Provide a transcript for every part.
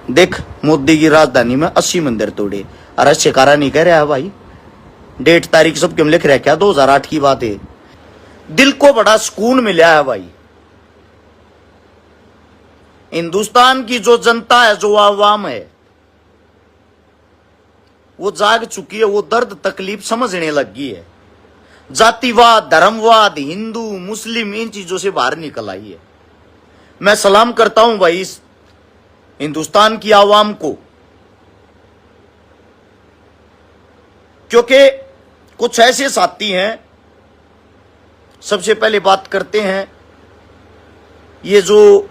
देख, मोदी की राजधानी में 80 मंदिर तोड़े। अरे शिकारा नहीं कह रहा भाई, डेट तारीख सब क्यों लिख रहा है? क्या 2008 की बात है? दिल को बड़ा सुकून मिला है भाई। हिंदुस्तान की जो जनता है, जो आवाम है, वो जाग चुकी है, वो दर्द तकलीफ समझने लग गई है। जातिवाद, धर्मवाद, हिंदू मुस्लिम, इन चीजों से बाहर निकल आई है। मैं सलाम करता हूं भाई इस हिंदुस्तान की आवाम को, क्योंकि कुछ ऐसे साथी हैं। सबसे पहले बात करते हैं ये जो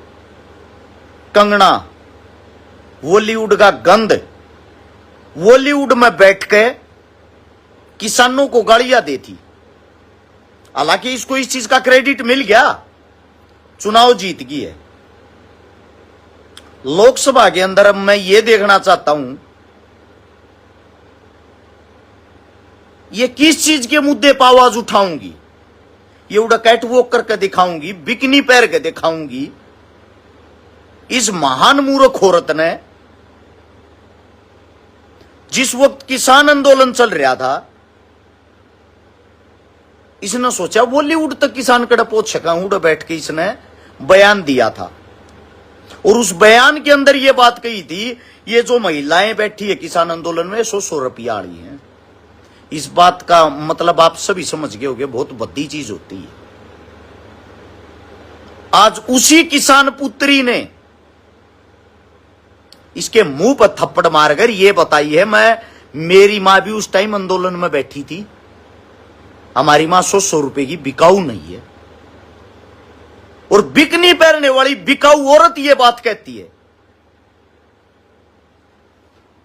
कंगना, बॉलीवुड का गंद, बॉलीवुड में बैठ के किसानों को गालियां देती। हालांकि इसको इस चीज का क्रेडिट मिल गया, चुनाव जीत गई है। लोकसभा के अंदर अब मैं ये देखना चाहता हूं ये किस चीज के मुद्दे पर आवाज उठाऊंगी। ये उड़ा कैट वॉक करके दिखाऊंगी, बिकनी पैर के दिखाऊंगी। इस महान मूर्ख औरत ने जिस वक्त किसान आंदोलन चल रहा था, इसने सोचा बॉलीवुड तक किसान कड़ा पहुंच सका हूं, उड़ा बैठ के इसने बयान दिया था। और उस बयान के अंदर यह बात कही थी, ये जो महिलाएं बैठी है किसान आंदोलन में 100 रुपया आ रही हैं। इस बात का मतलब आप सभी समझ गए होंगे, बहुत बड़ी चीज होती है। आज उसी किसान पुत्री ने इसके मुंह पर थप्पड़ मारकर यह बताई है, मेरी मां भी उस टाइम आंदोलन में बैठी थी, हमारी मां 100 रुपए की बिकाऊ नहीं है। और बिकनी पहनने वाली बिकाऊ औरत ये बात कहती है।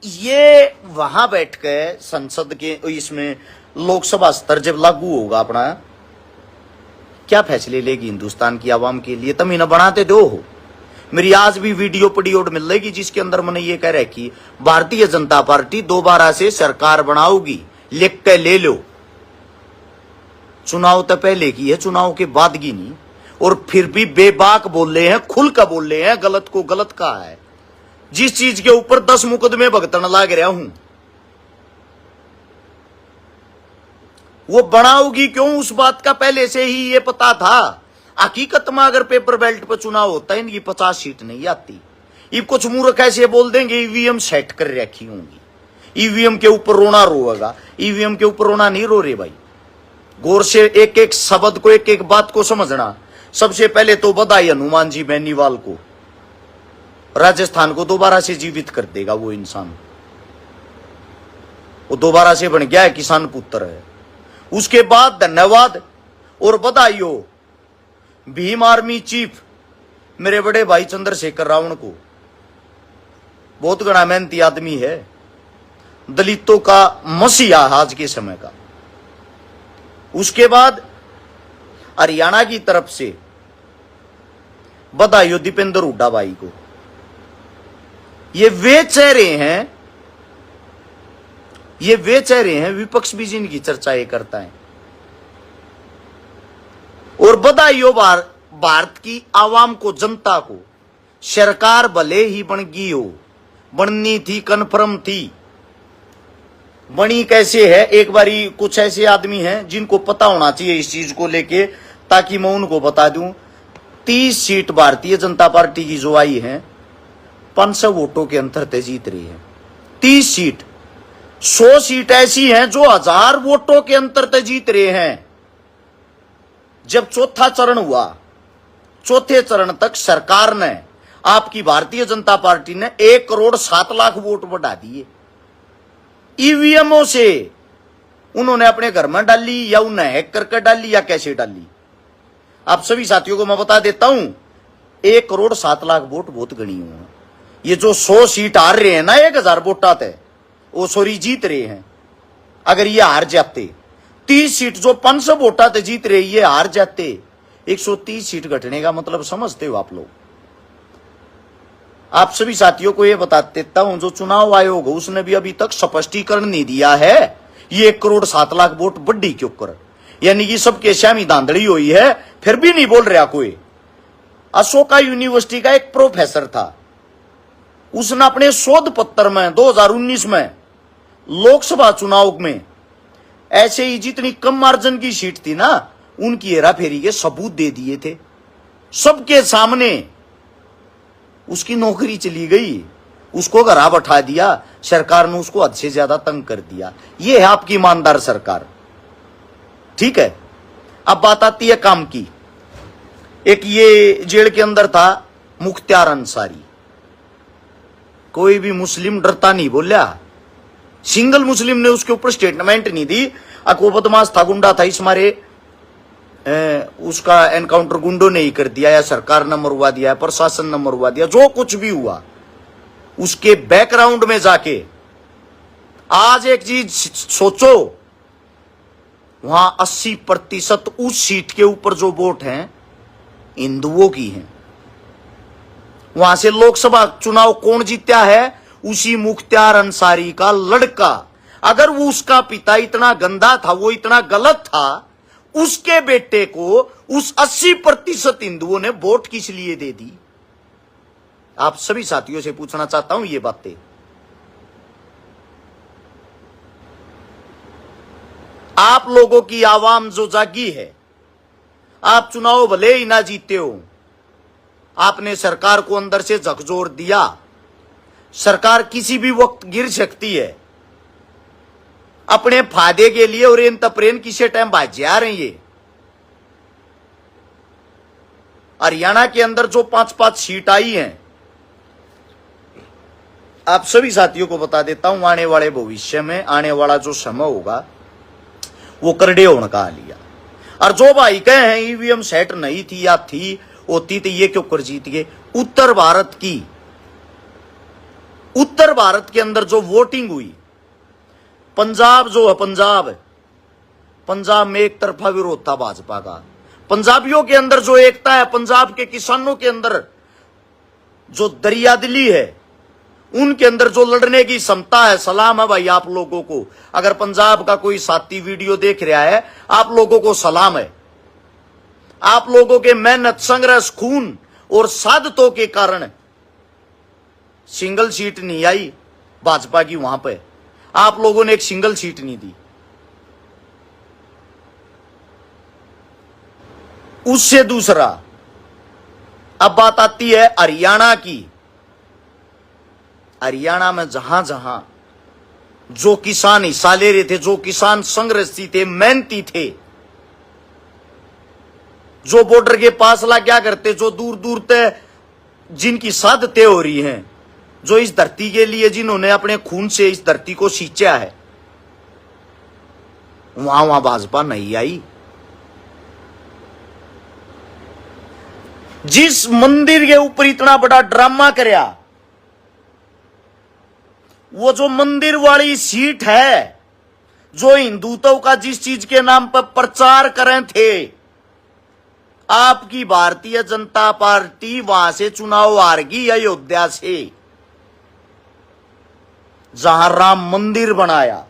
ये वहां बैठ के संसद के इसमें लोकसभा स्तर जब लागू होगा अपना, क्या फैसले लेगी हिंदुस्तान की आवाम के लिए? तुम इन्हें बनाते दो हो। मेरी आज भी वीडियो पड़ी और मिल रही जिसके अंदर मैंने ये कह रहा कि भारतीय जनता पार्टी दोबारा से सरकार बनाओगी, लिख के ले लो। चुनाव तो पहले की है, चुनाव के बाद की नहीं। और फिर भी बेबाक बोल रहे हैं, खुल कर बोल रहे हैं, गलत को गलत कहा है। जिस चीज के ऊपर 10 मुकदमे भुगतन लाग रहा हूं, वो बनाओगी क्यों? उस बात का पहले से ही ये पता था। हकीकत में अगर पेपर बैलेट पर चुनाव होता है, इनकी 50 सीट नहीं आती। ये कुछ मूर्ख ऐसे बोल देंगे ईवीएम सेट कर रखी होंगी, ईवीएम के ऊपर रोना रोएगा। ईवीएम के ऊपर रोना नहीं रो रहे भाई। गौर से एक एक शब्द को, एक एक बात को समझना। सबसे पहले तो बधाई हनुमान जी बेनीवाल को, राजस्थान को दोबारा से जीवित कर देगा वो इंसान। वो दोबारा से बन गया है, किसान पुत्र है। उसके बाद धन्यवाद और बधाई हो भीम आर्मी चीफ मेरे बड़े भाई चंद्रशेखर रावण को। बहुत बड़ा मेहनती आदमी है, दलितों का मसीहा आज के समय का। उसके बाद हरियाणा की तरफ से बधाई हो दीपेंद्र हुड्डा भाई को। ये वे चेहरे हैं विपक्ष भी जिनकी चर्चा ये करता है। और बधाई हो भारत की आवाम को, जनता को। सरकार भले ही बन गई हो, बननी थी, कन्फर्म थी। बनी कैसे है? एक बारी कुछ ऐसे आदमी हैं जिनको पता होना चाहिए इस चीज को लेके, ताकि मैं उनको बता दूं। 30 सीट भारतीय जनता पार्टी की जो आई है, 500 वोटों के अंतर से जीत रही है। 30 सीट, 100 सीट ऐसी हैं जो 1000 वोटों के अंतर से जीत रहे हैं। जब चौथा चरण हुआ, चौथे चरण तक सरकार ने, आपकी भारतीय जनता पार्टी ने 1 करोड़ 7 लाख वोट बढ़ा दिए। ईवीएमओ से उन्होंने अपने घर में डाली, या उन्हें हैक करके डाली, या कैसे डाली? आप सभी साथियों को मैं बता देता हूं, 1 करोड़ 7 लाख वोट बहुत गणी हुआ। ये जो 100 सीट हार रहे हैं ना, 1000 वोट आते, वो सॉरी जीत रहे हैं। अगर ये हार जाते, 30 सीट जो 500 वोट आते जीत रहे, ये हार जाते, 130 सीट घटने का मतलब समझते हो आप लोग? आप सभी साथियों को यह बता देता हूं, जो चुनाव आयोग है उसने भी अभी तक स्पष्टीकरण नहीं दिया है ये 1 करोड़ 7 लाख वोट बढ़ी क्यों कर। यानी कि सबके श्यामी धांधली हुई है, फिर भी नहीं बोल रहा कोई। अशोका यूनिवर्सिटी का एक प्रोफेसर था, उसने अपने शोध पत्र में 2019 में लोकसभा चुनाव में ऐसे ही जितनी कम मार्जिन की सीट थी ना, उनकी हेराफेरी के सबूत दे दिए थे सबके सामने। उसकी नौकरी चली गई, उसको घरा बैठा दिया, सरकार ने उसको हद से ज्यादा तंग कर दिया। ये है आपकी ईमानदार सरकार। ठीक है, अब बात आती है काम की। एक ये जेल के अंदर था मुख्तार अंसारी, कोई भी मुस्लिम डरता नहीं बोला, सिंगल मुस्लिम ने उसके ऊपर स्टेटमेंट नहीं दी। वो बदमाश था, गुंडा था, इस मारे उसका एनकाउंटर गुंडों ने ही कर दिया, या सरकार ने मरवा दिया, या प्रशासन ने मरवा दिया, जो कुछ भी हुआ उसके बैकग्राउंड में जाके आज एक चीज सोचो, वहां 80% उस सीट के ऊपर जो वोट हैं हिंदुओं की हैं। वहां से लोकसभा चुनाव कौन जीता है? उसी मुख्तार अंसारी का लड़का। अगर वो उसका पिता इतना गंदा था, वो इतना गलत था, उसके बेटे को उस 80% हिंदुओं ने वोट किस लिए दे दी? आप सभी साथियों से पूछना चाहता हूं ये बातें। आप लोगों की आवाम जो जागी है, आप चुनाव भले ही ना जीते हो, आपने सरकार को अंदर से झकझोर दिया। सरकार किसी भी वक्त गिर सकती है अपने फायदे के लिए, और इन तपरेन किसी टाइम बाजी आ रही है। हरियाणा के अंदर जो 5-5 सीट आई हैं, आप सभी साथियों को बता देता हूं, आने वाले भविष्य में, आने वाला जो समय होगा वो करड़े होने का आ लिया। और जो भाई कहे हैं ईवीएम सेट नहीं थी या थी, होती तो ये क्यों कर जीत गए? उत्तर भारत के अंदर जो वोटिंग हुई, पंजाब जो है, पंजाब में एक तरफा विरोध था भाजपा का। पंजाबियों के अंदर जो एकता है, पंजाब के किसानों के अंदर जो दरियादिली है, उनके अंदर जो लड़ने की क्षमता है, सलाम है भाई आप लोगों को। अगर पंजाब का कोई साथी वीडियो देख रहा है, आप लोगों को सलाम है। आप लोगों के मेहनत, संघर्ष, खून और सादतों के कारण सिंगल सीट नहीं आई भाजपा की। वहां पे आप लोगों ने एक सिंगल सीट नहीं दी। उससे दूसरा, अब बात आती है हरियाणा की। हरियाणा में जहां जहां जो किसान हिस्सा ले रहे थे, जो किसान संघर्षी थे, मेहनती थे, जो बॉर्डर के पास ला क्या करते, जो दूर दूर तक जिनकी सादतें हो रही हैं, जो इस धरती के लिए जिन्होंने अपने खून से इस धरती को सींचा है, वहां भाजपा नहीं आई। जिस मंदिर के ऊपर इतना बड़ा ड्रामा करया, वो जो मंदिर वाली सीट है, जो हिंदुत्व का जिस चीज के नाम पर प्रचार करें थे, आपकी भारतीय जनता पार्टी वहां से चुनाव हार गई। अयोध्या से जहां राम मंदिर बनाया,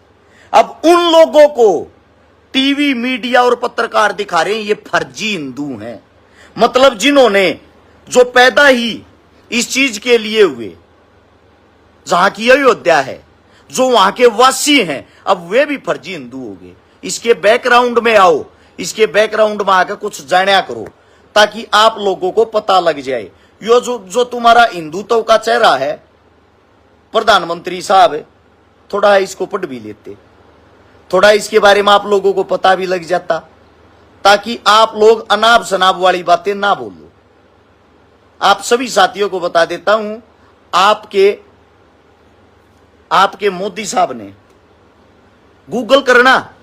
अब उन लोगों को टीवी, मीडिया और पत्रकार दिखा रहे हैं ये फर्जी हिंदू हैं। मतलब जिन्होंने, जो पैदा ही इस चीज के लिए हुए, जहां की अयोध्या है, जो वहां के वासी हैं, अब वे भी फर्जी हिंदू हो गए। इसके बैकग्राउंड में आओ, इसके बैकग्राउंड में आकर कुछ जाना करो, ताकि आप लोगों को पता लग जाए। यो जो तुम्हारा हिंदुत्व का चेहरा है, प्रधानमंत्री साहब, थोड़ा इसको पढ़ भी लेते, थोड़ा इसके बारे में आप लोगों को पता भी लग जाता, ताकि आप लोग अनाप शनाप वाली बातें ना बोलो। आप सभी साथियों को बता देता हूं, आपके मोदी साहब ने गूगल करना,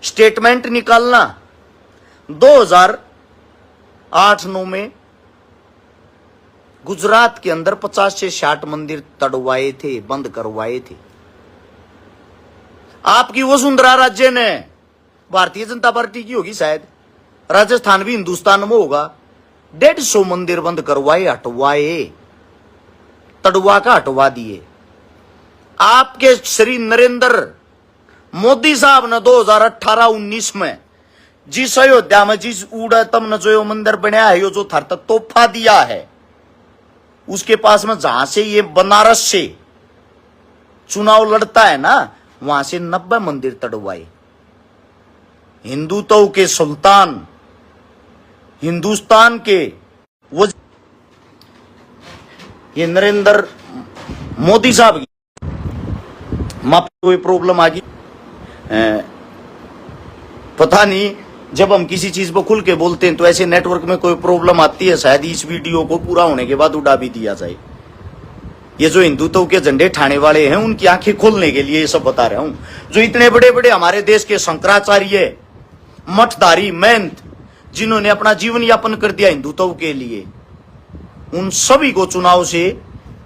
स्टेटमेंट निकालना, 2008-9 में गुजरात के अंदर 50 से 60 मंदिर तड़वाए थे, बंद करवाए थे। आपकी वसुंधरा राज्य ने, भारतीय जनता पार्टी की होगी शायद, राजस्थान भी हिंदुस्तान में होगा, 150 मंदिर बंद करवाए, हटवाए, तड़वा का हटवा दिए। आपके श्री नरेंद्र मोदी साहब ने 2018-19 में जिस अयोध्या में, जिस उड़तम ने जो मंदिर बनाया है, जो थर तक तोहफा दिया है, उसके पास में जहां से ये बनारस से चुनाव लड़ता है ना, वहां से 90 मंदिर तड़वाए। हिंदुत्व के सुल्तान, हिंदुस्तान के वो ये नरेंद्र मोदी साहब की मां कोई प्रॉब्लम आ गई, पता नहीं। जब हम किसी चीज को खुल के बोलते हैं तो ऐसे नेटवर्क में कोई प्रॉब्लम आती है। शायद इस वीडियो को पूरा होने के बाद उड़ा भी दिया जाए। ये जो हिंदुत्व के झंडे ठाने वाले हैं उनकी आंखें खोलने के लिए ये सब बता रहा हूं। जो इतने बड़े बड़े हमारे देश के शंकराचार्य, मठधारी, महंत, जिन्होंने अपना जीवन यापन कर दिया हिंदुत्व के लिए, उन सभी को चुनाव से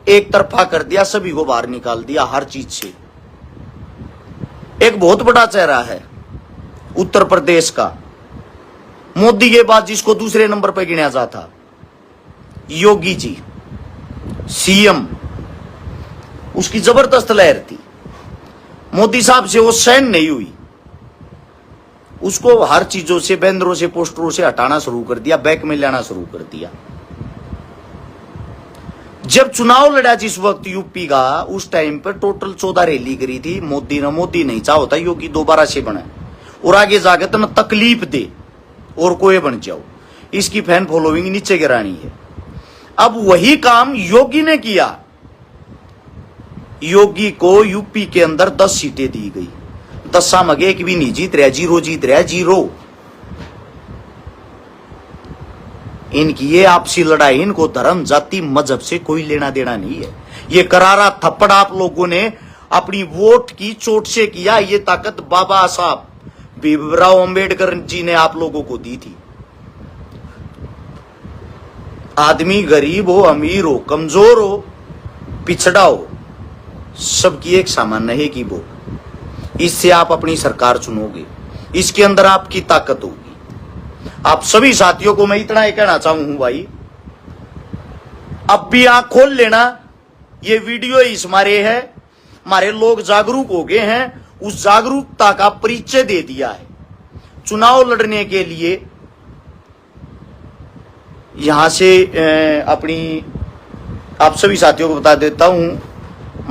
एक तरफा कर दिया, सभी को बाहर निकाल दिया हर चीज से। एक बहुत बड़ा चेहरा है उत्तर प्रदेश का, मोदी के बाद जिसको दूसरे नंबर पर गिना जाता, योगी जी सीएम, उसकी जबरदस्त लहर थी। मोदी साहब से वो सहन नहीं हुई, उसको हर चीजों से, बैनरों से, पोस्टरों से हटाना शुरू कर दिया, बैक में लाना शुरू कर दिया। जब चुनाव लड़ा जिस वक्त यूपी का, उस टाइम पर टोटल 14 रैली करी थी मोदी ने। मोदी नहीं चाह होता योगी दोबारा से बने और आगे जाके तो न तकलीफ दे और कोई बन जाओ, इसकी फैन फॉलोइंग नीचे गिरानी है। अब वही काम योगी ने किया। योगी को यूपी के अंदर 10 सीटें दी गई, 10 में एक भी नहीं जीत रहा, 0 जीत रहा, 0। इनकी ये आपसी लड़ाई, इनको धर्म, जाति, मजहब से कोई लेना देना नहीं है। ये करारा थप्पड़ आप लोगों ने अपनी वोट की चोट से किया। ये ताकत बाबा साहब भीमराव अंबेडकर जी ने आप लोगों को दी थी। आदमी गरीब हो, अमीर हो, कमजोर हो, पिछड़ा हो, सबकी एक सामान्य है कि वो, इससे आप अपनी सरकार चुनोगे, इसके अंदर आपकी ताकत होगी। आप सभी साथियों को मैं इतना ही कहना चाहूं भाई, अब भी आंख खोल लेना। ये वीडियो इस मारे है, हमारे लोग जागरूक हो गए हैं, उस जागरूकता का परिचय दे दिया है। चुनाव लड़ने के लिए यहां से अपनी आप सभी साथियों को बता देता हूं,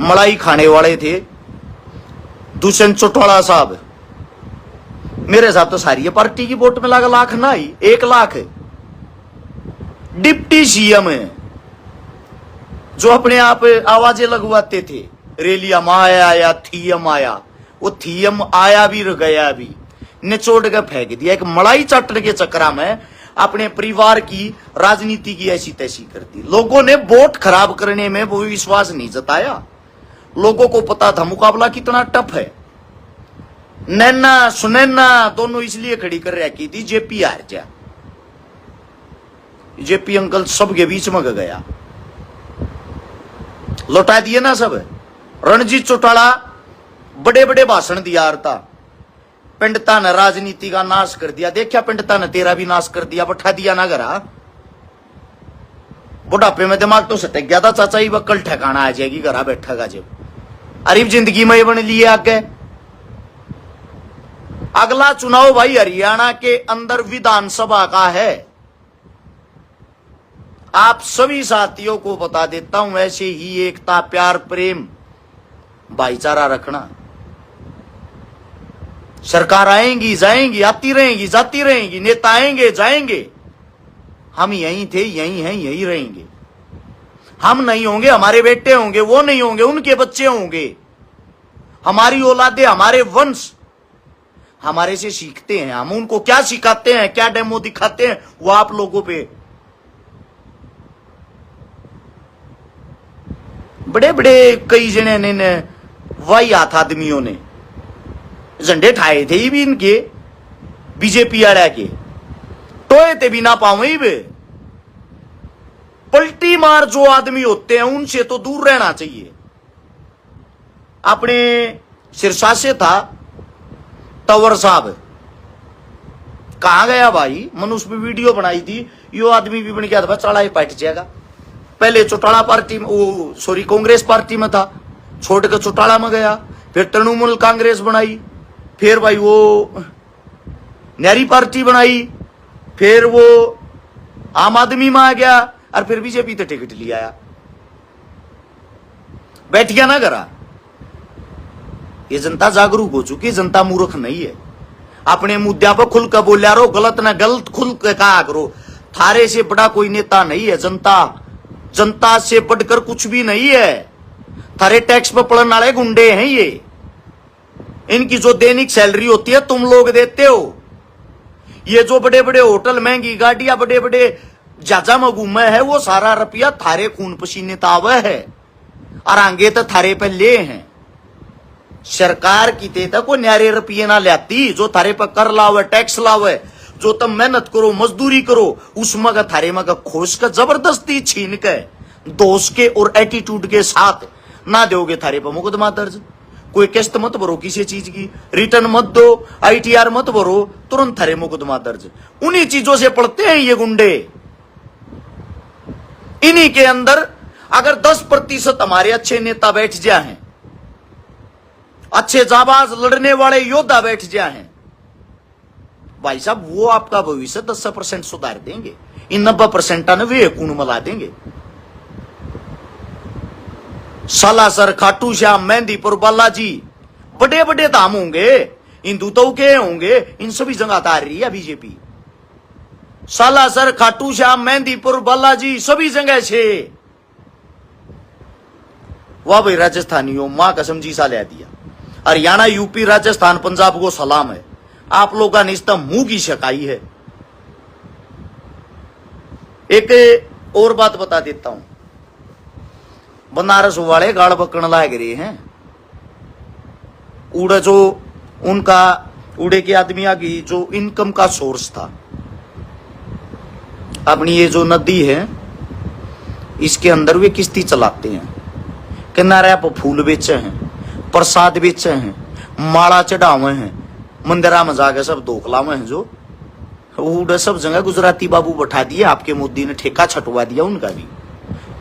मलाई खाने वाले थे दुष्यंत चौटाला साहब। मेरे साथ तो सारी पार्टी की वोट में लगा लाख ना ही 1 लाख है। डिप्टी सीएम है जो अपने आप आवाजें लगवाते थे, रैलिया आया या थीएम आया, वो थीएम आया भी और गया भी, निचोड़ के फेंक दिया। एक मलाई चाटने के चक्कर में अपने परिवार की राजनीति की ऐसी तैसी कर दी। लोगों ने वोट खराब करने में वो विश्वास नहीं जताया। लोगों को पता था मुकाबला कितना टफ है। नैना सुनैना दोनों इसलिए खड़ी कर रखी थी जेपी हार जा। जेपी अंकल सबके बीच में गया, लौटा दिए ना सब। रणजीत चौटाला बड़े बड़े भाषण दिया था, पंडिता ने राजनीति का नाश कर दिया। देखा पंडिता ने तेरा भी नाश कर दिया, बैठा दिया ना घरा। बुढ़ापे में दिमाग तो सटक गया था चाचा, ही कल ठिकाना आ जाएगी घरा बैठेगा जब। अरे जिंदगी में बन लिए आगे। अगला चुनाव भाई हरियाणा के अंदर विधानसभा का है। आप सभी साथियों को बता देता हूं, ऐसे ही एकता, प्यार, प्रेम, भाईचारा रखना। सरकार आएंगी जाएंगी, आती रहेंगी जाती रहेंगी, नेता आएंगे जाएंगे, हम यहीं थे, यहीं हैं, यहीं रहेंगे। हम नहीं होंगे, हमारे बेटे होंगे, वो नहीं होंगे, उनके बच्चे होंगे। हमारी औलादे, हमारे वंश हमारे से सीखते हैं। हम उनको क्या सिखाते हैं, क्या डेमो दिखाते हैं, वो आप लोगों पे। बड़े बड़े कई जने ने वाहियात आदमियों ने झंडे ठाए थे भी इनके, बीजेपी आड़ा के टोए थे बिना पावे वे। पलटी मार जो आदमी होते हैं उनसे तो दूर रहना चाहिए। अपने सिरसा से था तंवर साहब, कहां गया भाई? मैंने उस पर वीडियो बनाई थी, यो आदमी भी बन गया था, चढ़ा ही पट जाएगा। पहले चौटाला पार्टी में, वो सॉरी कांग्रेस पार्टी में था, छोड़ के चौटाला में गया, फिर तृणमूल कांग्रेस बनाई, फिर भाई वो न्यारी पार्टी बनाई, फिर वो आम आदमी में आ गया, और फिर बीजेपी तो टिकट लिया आया। बैठ गया ना करा। ये जनता जागरूक हो चुकी, जनता मूर्ख नहीं है। अपने मुद्दे पर खुल कर बोलिया रो, गलत ना गलत खुल कर कहा करो। थारे से बड़ा कोई नेता नहीं है। जनता से बढ़कर कुछ भी नहीं है। थारे टैक्स पर पड़ने वाले गुंडे हैं ये। इनकी जो दैनिक सैलरी होती है तुम लोग देते हो। ये जो बड़े बड़े होटल, महंगी गाड़ियां, बड़े बड़े जहाजा में घूमे है, वो सारा रुपया थारे खून पसीने तावे है और आगे तो थारे पे ले हैं। सरकार की ते तक को न्यारे रुपये ना लाती जो थारे पर कर लावे, टैक्स लावे। जो तुम मेहनत करो, मजदूरी करो, उसमें का थारे में का खोज का जबरदस्ती छीन के दोस्त के और एटीट्यूड के साथ ना दोगे, थारे पर मुकदमा दर्ज। कोई किस्त मत भरो किसी चीज की, रिटर्न मत दो, ITR मत भरो, तुरंत थारे मुकदमा दर्ज। उन्हीं चीजों से पढ़ते हैं ये गुंडे। इन्हीं के अंदर अगर 10% हमारे अच्छे नेता बैठ जाए, अच्छे जाबाज लड़ने वाले योद्धा बैठ जाए, भाई साहब, वो आपका भविष्य 10% सुधार देंगे। इन 90% ने वे कूण मला देंगे। सालासर, खाटू श्याम, मेहंदीपुर, बालाजी, बड़े बड़े धाम होंगे, हिंदू तो के होंगे, इन सभी जगह तार रही है बीजेपी। सालासर, खाटू श्याम, मेहंदीपुर, बालाजी, सभी जगह से वाह भाई राजस्थानियों, मां कसम जी सा ले दिया। हरियाणा, यूपी, राजस्थान, पंजाब को सलाम है। आप लोगों ने इसका मुंह की शकाई है। एक और बात बता देता हूं, बनारस वाले गाड़ बकण लाग रहे हैं। उड़े जो उनका उड़े के आदमिया की जो इनकम का सोर्स था, अपनी ये जो नदी है इसके अंदर वे किश्ती चलाते हैं। किनारे पर फूल बेचे हैं, प्रसाद बेचे हैं, माला चढ़ावे हैं, मंदिरा में जाके सब दोखलावे हैं। जो उड़े सब जगह गुजराती बाबू बैठा दिए। आपके मोदी ने ठेका छटवा दिया उनका भी।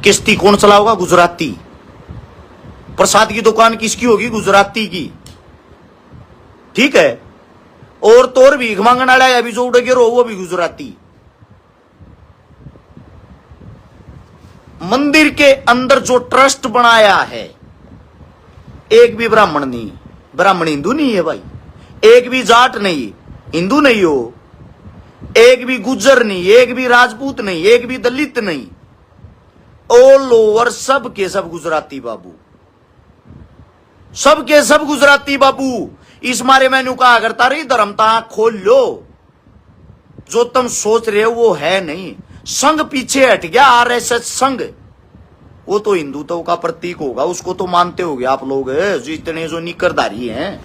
किश्ती कौन चलाओगा? गुजराती। प्रसाद की दुकान किसकी होगी? गुजराती की। ठीक है। और तो और भीख मांगने वाला अभी जो उड़ गिरो वो भी गुजराती। मंदिर के अंदर जो ट्रस्ट बनाया है, एक भी ब्राह्मण नहीं, ब्राह्मण हिंदू नहीं है भाई, एक भी जाट नहीं, हिंदू नहीं हो, एक भी गुज्जर नहीं, एक भी राजपूत नहीं, एक भी दलित नहीं, ऑल ओवर सब के सब गुजराती बाबू, सब के सब गुजराती बाबू। इस मारे मैंने कहा करता रही धर्मता खोल लो। जो तुम सोच रहे हो वो है नहीं। संघ पीछे हट गया, RSS संघ। वो तो हिंदुत्व का प्रतीक होगा, उसको तो मानते होगे आप लोग, जितने जो निकरधारी हैं।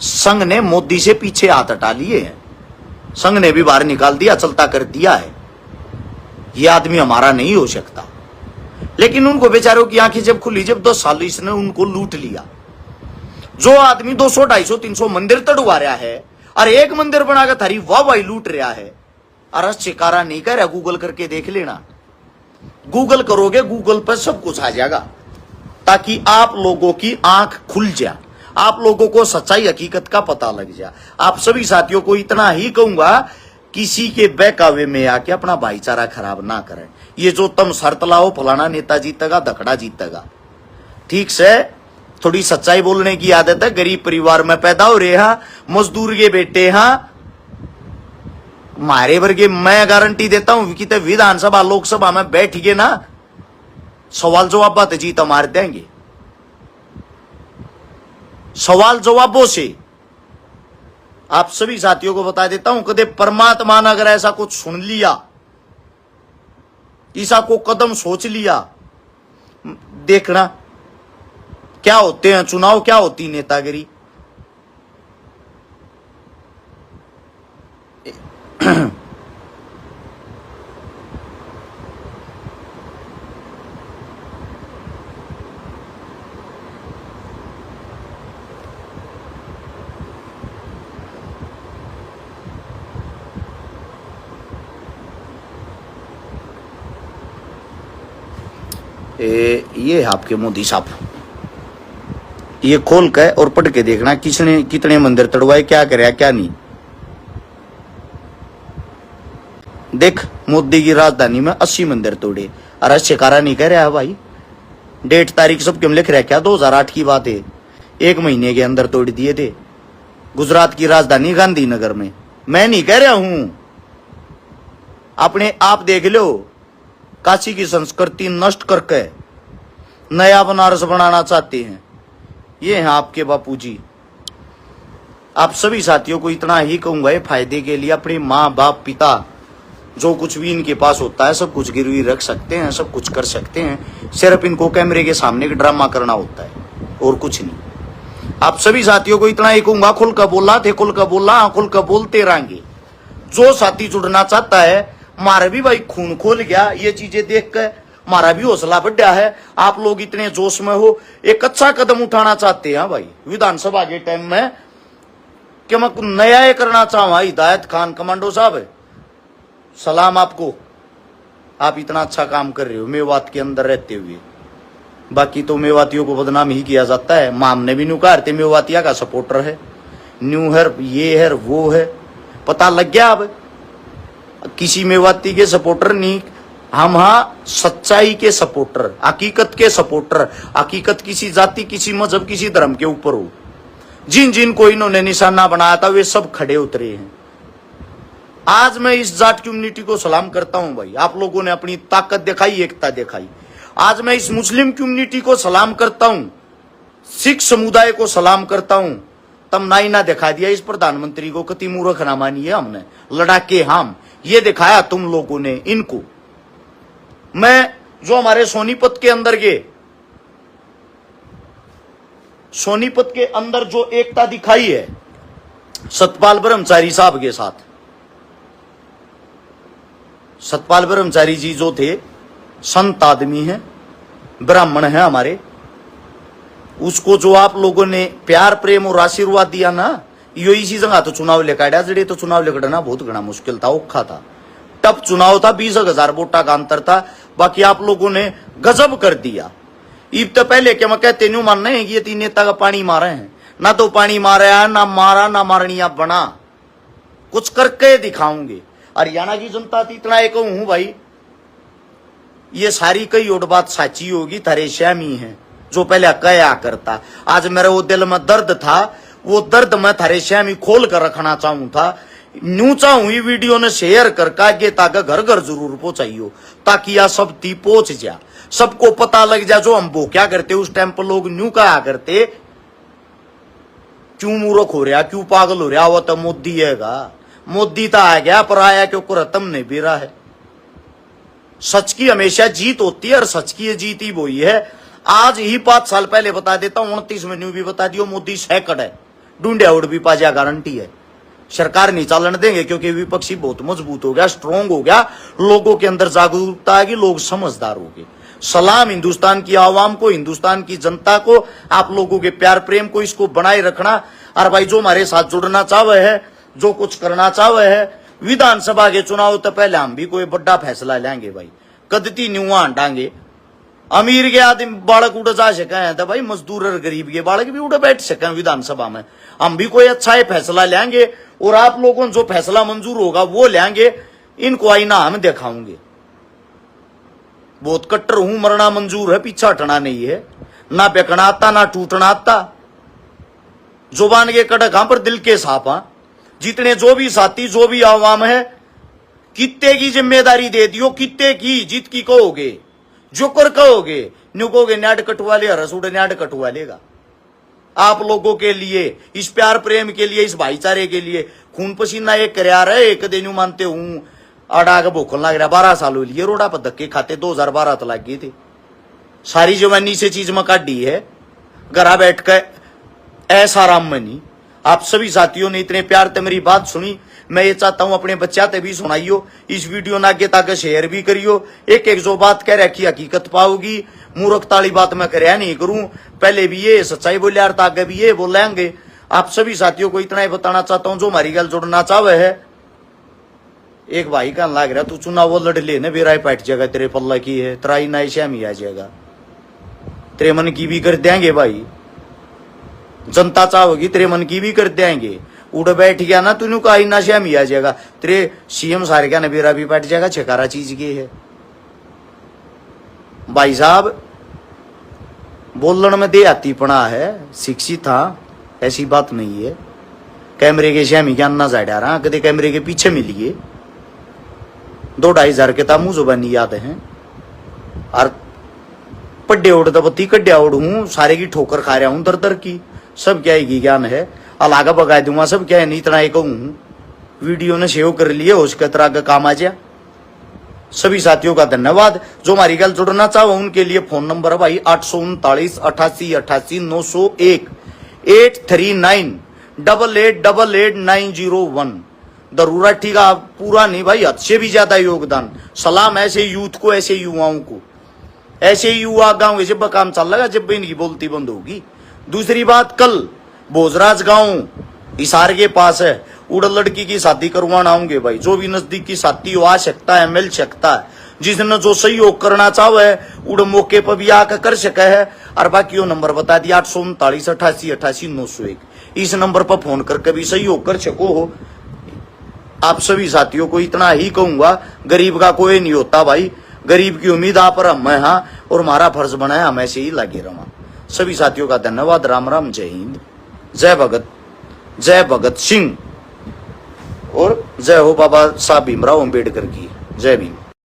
संघ ने मोदी से पीछे हाथ हटा लिए हैं। संघ ने भी बाहर निकाल दिया, चलता कर दिया है। ये आदमी हमारा नहीं हो सकता। लेकिन उनको बेचारों की आंखें जब खुली, जब 10 साल इसने उनको लूट लिया। जो आदमी 200, 250, 300 मंदिर तड़वा रहा है और एक मंदिर बनाकर थारी वाह वाही लूट रहा है, अरे शिकारा नहीं कर रहा। गूगल करके देख लेना। गूगल करोगे, गूगल पर सब कुछ आ जाएगा, ताकि आप लोगों की आंख खुल जाए, आप लोगों को सच्चाई हकीकत का पता लग जाए। आप सभी साथियों को इतना ही कहूंगा, किसी के बहकावे में आके अपना भाईचारा खराब ना करें। ये जो तुम शर्त लाओ फलाना नेता जीतेगा, धकड़ा जीतेगा, ठीक से थोड़ी सच्चाई बोलने की आदत है। गरीब परिवार में पैदा हो रहे हैं, मजदूर के बेटे हैं, मारे वर्गे। मैं गारंटी देता हूं कि विधानसभा लोकसभा में बैठ गए ना, सवाल जवाब बात जीत मार देंगे। सवाल जवाबों से आप सभी साथियों को बता देता हूं, कदे परमात्मा ने अगर ऐसा कुछ सुन लिया, ईसा को कदम सोच लिया, देखना क्या होते हैं चुनाव, क्या होती नेतागिरी। ये आपके मोदी साहब, ये खोल के और पढ़ के देखना किसने कितने मंदिर तड़वाए, क्या करे क्या नहीं। देख, मोदी की राजधानी में 80 मंदिर तोड़े, अरे शिकारा नहीं कह रहा है भाई। डेट तारीख सब क्यों लिख रहा है क्या? 2008 की बात है, 1 महीने के अंदर तोड़ दिए थे गुजरात की राजधानी गांधीनगर में। मैं नहीं कह रहा हूं, अपने आप देख लो। काशी की संस्कृति नष्ट करके नया बनारस बनाना चाहते हैं। ये हैं आपके बापूजी। आप सभी साथियों को इतना ही कहूंगा, ये फायदे के लिए अपने माँ बाप पिता जो कुछ भी इनके पास होता है सब कुछ गिरवी रख सकते हैं, सब कुछ कर सकते हैं। सिर्फ इनको कैमरे के सामने एक ड्रामा करना होता है और कुछ नहीं। आप सभी साथियों को इतना ही कहूंगा, खुल कर बोला थे, खुल कर बोला, खुल कर बोलते रहेंगे। जो साथी जुड़ना चाहता है, मारा भी भाई खून खोल गया ये चीजें देख कर, मारा भी हौसला बढ़ा है। आप लोग इतने जोश में हो, एक अच्छा कदम उठाना चाहते हैं भाई विधानसभा के टाइम में कि मैं कुछ नया ये करना चाहूँ। हिदायत खान कमांडो साहब, सलाम आपको, आप इतना अच्छा काम कर रहे हो मेवात के अंदर रहते हुए। बाकी तो मेवातियों को बदनाम ही किया जाता है। माम ने भी न्यू कहा मेवातिया का सपोर्टर है, न्यू है, ये है, वो है। पता लग गया अब, किसी मेवाती के सपोर्टर नहीं हम, हाँ सच्चाई के सपोर्टर, हकीकत के सपोर्टर। हकीकत किसी जाति, किसी मजहब, किसी धर्म के ऊपर हो। जिन जिन को इन्होंने निशाना बनाया था वे सब खड़े उतरे हैं। आज मैं इस जाट कम्युनिटी को सलाम करता हूं भाई, आप लोगों ने अपनी ताकत दिखाई, एकता दिखाई। आज मैं इस मुस्लिम कम्युनिटी को सलाम करता हूं, सिख समुदाय को सलाम करता हूं। तब नाइना दिखा दिया इस प्रधानमंत्री को, कति मूर्ख ना मानिए हमने, लड़ाके हम, ये दिखाया तुम लोगों ने इनको। मैं जो हमारे सोनीपत के अंदर के, सोनीपत के अंदर जो एकता दिखाई है सतपाल ब्रह्मचारी साहब के साथ, सतपाल ब्रह्मचारी जी जो थे संत आदमी हैं, ब्राह्मण हैं हमारे, उसको जो आप लोगों ने प्यार प्रेम और आशीर्वाद दिया ना, यो इसी जगह तो चुनाव लेकर जड़े तो चुनाव लेकर बहुत घना मुश्किल था, औखा था। टफ चुनाव था, 20,000 वोटा का अंतर था। बाकी आप लोगों ने गजब कर दिया। ईब तो पहले क्या मैं कहते नहीं मानना है कि ये 3 नेता का पानी मारे हैं, ना तो पानी मारा है, ना मारा, ना मारनिया बना, कुछ करके दिखाऊंगे। हरियाणा की जनता इतना एक हूं भाई, ये सारी कई और बात साची होगी, थारे श्यामी है जो पहले कया करता। आज मेरे वो दिल में दर्द था, वो दर्द मैं थारे श्यामी खोल कर रखना चाहूं था। न्यू चाहूं ये वीडियो ने शेयर करके आगे ताकि घर घर जरूर पहुंचाइयो, ताकि यह सब ती पहुंच जा, सबको पता लग जा जो हम वो क्या करते। उस टाइम पर लोग न्यू कहा करते, क्यों मूर्ख हो रहा, क्यों पागल हो रहा, वो तो मोदी हैगा। मोदी तो आ गया पर आया क्यों रतम नहीं भी रहा है। सच की हमेशा जीत होती है और सच की जीत ही वही है। आज ही 5 साल पहले बता देता हूं, 29 में न्यू भी बता दियो, मोदी सैकड़ है, ढूंढिया उड़ भी पाजा, गारंटी है। सरकार नहीं चालन देंगे क्योंकि विपक्षी बहुत मजबूत हो गया, स्ट्रांग हो गया, लोगों के अंदर जागरूकता आएगी, लोग समझदार हो गए। सलाम हिंदुस्तान की आवाम को, हिंदुस्तान की जनता को, आप लोगों के प्यार प्रेम को, इसको बनाए रखना। और भाई जो हमारे साथ जुड़ना चाहे है, जो कुछ करना चाहे है, विधानसभा के चुनाव तो पहले हम भी कोई बड़ा फैसला लेंगे भाई, कदती न्यूआ हटांगे। अमीर के आदमी बालक उड़ जा सके तो भाई मजदूर और गरीब के बालक भी उड़ बैठ सके विधानसभा में, हम भी कोई अच्छा ही फैसला लेंगे। और आप लोगों जो फैसला मंजूर होगा वो लेंगे, इनको आईना हम दिखाऊंगे। बहुत कट्टर हूं, मरना मंजूर है, पीछा हटना नहीं है, ना बेकना आता ना टूटना आता। जुबान के कड़क हां पर दिल के साफ हां। जितने जो भी साथी, जो भी आवाम है, कित्ते की जिम्मेदारी दे दियो, कित्ते की जीत की कहोगे, जो कर कहोगे, न्यू कहोगे न्याड कटवा ले, रसूड न्याड कटवा लेगा। आप लोगों के लिए, इस प्यार प्रेम के लिए, इस भाईचारे के लिए खून पसीना एक कर रहे। एक दिन मानते हूं अड़ा के भूखन लग रहा, 12 साल हो लिए रोडा पर धक्के खाते, 2012 तो लग गए थे। सारी जवानी से चीज में काटी है, घरा बैठ कर ऐसा राम मनी। आप सभी साथियों ने इतने प्यार से मेरी बात सुनी, मैं ये चाहता हूं अपने बच्चा ते भी सुनाइयो, इस वीडियो ना आगे तक शेयर भी करियो। एक एक जो बात कह रखी हकीकत पाओगी, मूर्खताली बात मैं करया नहीं करूं, पहले भी ये सच्चाई बोले यार, आगे भी ये बोलेंगे। आप सभी साथियों को इतना ही बताना चाहता हूं, जो हमारी गल जुड़ना चाहे है। एक भाई का लाग रहा, तू चुनाव वो लड़ ले, बेराय पैट जाएगा, तेरे पल्ला की है, तराई ना श्याम ही आ जाएगा, तेरे मन की भी कर देंगे भाई। जनता चाहोगी तेरे मन की भी कर देंगे। उड़ बैठ गया ना तूने का आईना श्याम ही आ जाएगा, तेरे सीएम सारे का नबीरा भी बैठ जाएगा, छकारा चीज के है। भाई साहब बोलने में देहातीपना है, शिक्षित था, ऐसी बात नहीं है। कैमरे के श्यामी ज्ञान ना जा रहा, कदे कैमरे के पीछे मिलिए 2-2.5 हजार के था मुंह जुबानी याद है। और पड्डे उड़ दबती कड्या उड़ हूं, सारे की ठोकर खा रहा हूं दर दर की, सब क्या ही ज्ञान है। अलागा बगा दूंगा सब क्या है, नहीं इतना एक कहूं। वीडियो ने सेव कर लिए, उसके तरह का काम आ जा। सभी साथियों का धन्यवाद। जो हमारी गल जुड़ना चाहो उनके लिए फोन नंबर है भाई 839 88 88 901 83988888901। जरूरत ठीक है, पूरा नहीं भाई, हद से भी ज्यादा योगदान। सलाम ऐसे यूथ को, ऐसे युवाओं को, ऐसे युवा गांव जब काम चल रहा जब इनकी बोलती बंद होगी। दूसरी बात, कल भोजराज गांव हिसार के पास है, उड़ लड़की की शादी करवाना आऊंगे भाई। जो भी नजदीक की शादी हो आ सकता है, मिल सकता है। जिसने जो सहयोग करना चाहे उड़ मौके पर भी आकर कर सके है। और बाकी वो नंबर बता दिया 839 88 88 901। इस नंबर पर फोन करके भी सहयोग कर सको हो। आप सभी साथियों को इतना ही कहूंगा, गरीब का कोई नहीं होता भाई, गरीब की उम्मीद आप पर हम है, हाँ, और हमारा फर्ज बना है हम ऐसे ही लगे रहा। सभी साथियों का धन्यवाद। राम राम, जय हिंद, जय भगत सिंह और जय हो बाबा साहब भीमराव अम्बेडकर की। जय भीम।